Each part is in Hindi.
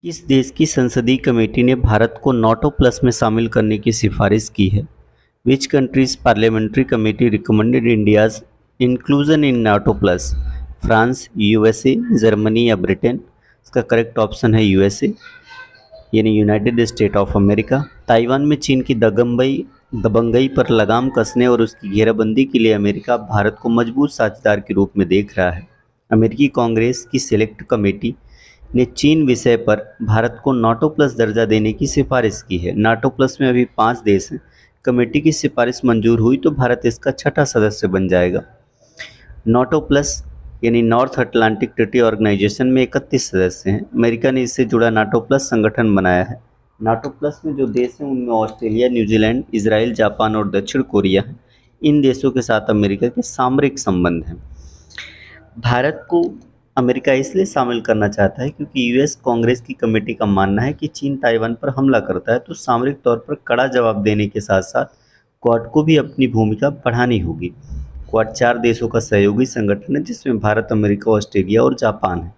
किस देश की संसदीय कमेटी ने भारत को नाटो प्लस में शामिल करने की सिफारिश की है? Which countries parliamentary committee recommended India's inclusion in NATO plus? France, USA, Germany या ब्रिटेन? इसका करेक्ट ऑप्शन है यूएसए, यानी United state of America. Taiwan में चीन की दबंगई पर लगाम कसने और उसकी घेराबंदी के लिए अमेरिका भारत को मजबूत साझेदार के रूप में देख रहा है। अमेरिकी कांग्रेस की सेलेक्ट कमेटी ने चीन विषय पर भारत को नाटो प्लस दर्जा देने की सिफारिश की है। नाटो प्लस में अभी 5 देश हैं। कमेटी की सिफारिश मंजूर हुई तो भारत इसका छठा सदस्य बन जाएगा। नाटो प्लस यानी नॉर्थ अटलांटिक ट्रीटी ऑर्गेनाइजेशन में 31 सदस्य हैं। अमेरिका ने इससे जुड़ा नाटो प्लस संगठन बनाया है। नाटो प्लस में जो देश हैं उनमें ऑस्ट्रेलिया, न्यूजीलैंड, इजराइल, जापान और दक्षिण कोरिया हैं। इन देशों के साथ अमेरिका के सामरिक संबंध हैं। भारत को अमेरिका इसलिए शामिल करना चाहता है क्योंकि यूएस कांग्रेस की कमेटी का मानना है कि चीन ताइवान पर हमला करता है तो सामरिक तौर पर कड़ा जवाब देने के साथ साथ क्वाड को भी अपनी भूमिका बढ़ानी होगी। क्वाड 4 देशों का सहयोगी संगठन है जिसमें भारत, अमेरिका, ऑस्ट्रेलिया और जापान है।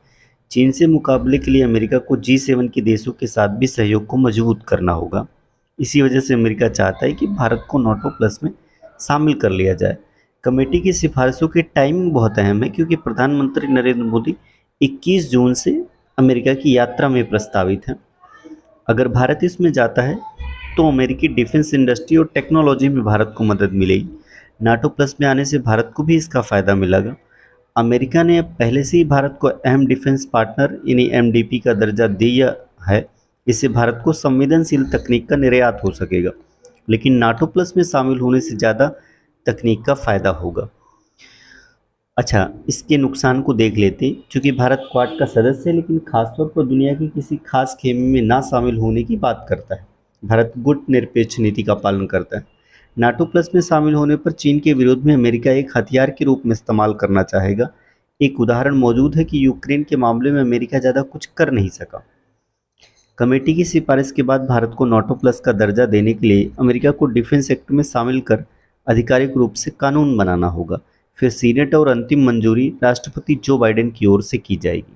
चीन से मुकाबले के लिए अमेरिका को G7 के देशों के साथ भी सहयोग को मजबूत करना होगा। इसी वजह से अमेरिका चाहता है कि भारत को नाटो प्लस में शामिल कर लिया जाए। कमेटी की सिफारिशों की टाइमिंग बहुत अहम है क्योंकि प्रधानमंत्री नरेंद्र मोदी 21 जून से अमेरिका की यात्रा में प्रस्तावित हैं। अगर भारत इसमें जाता है तो अमेरिकी डिफेंस इंडस्ट्री और टेक्नोलॉजी में भारत को मदद मिलेगी। नाटो प्लस में आने से भारत को भी इसका फ़ायदा मिलेगा। अमेरिका ने अब पहले से ही भारत को अहम डिफेंस पार्टनर यानी एमडीपी का दर्जा दिया है। इससे भारत को संवेदनशील तकनीक का निर्यात हो सकेगा, लेकिन नाटो प्लस में शामिल होने से ज़्यादा तकनीक का फ़ायदा होगा। अच्छा, इसके नुकसान को देख लेते हैं। चूँकि भारत क्वाड का सदस्य है लेकिन खासतौर पर दुनिया के किसी खास खेमे में ना शामिल होने की बात करता है। भारत गुटनिरपेक्ष नीति का पालन करता है। नाटो प्लस में शामिल होने पर चीन के विरोध में अमेरिका एक हथियार के रूप में इस्तेमाल करना चाहेगा। एक उदाहरण मौजूद है कि यूक्रेन के मामले में अमेरिका ज़्यादा कुछ कर नहीं सका। कमेटी की सिफारिश के बाद भारत को नाटो प्लस का दर्जा देने के लिए अमेरिका को डिफेंस एक्ट में शामिल कर आधिकारिक रूप से कानून बनाना होगा। फिर सीनेट और अंतिम मंजूरी राष्ट्रपति जो बाइडेन की ओर से की जाएगी।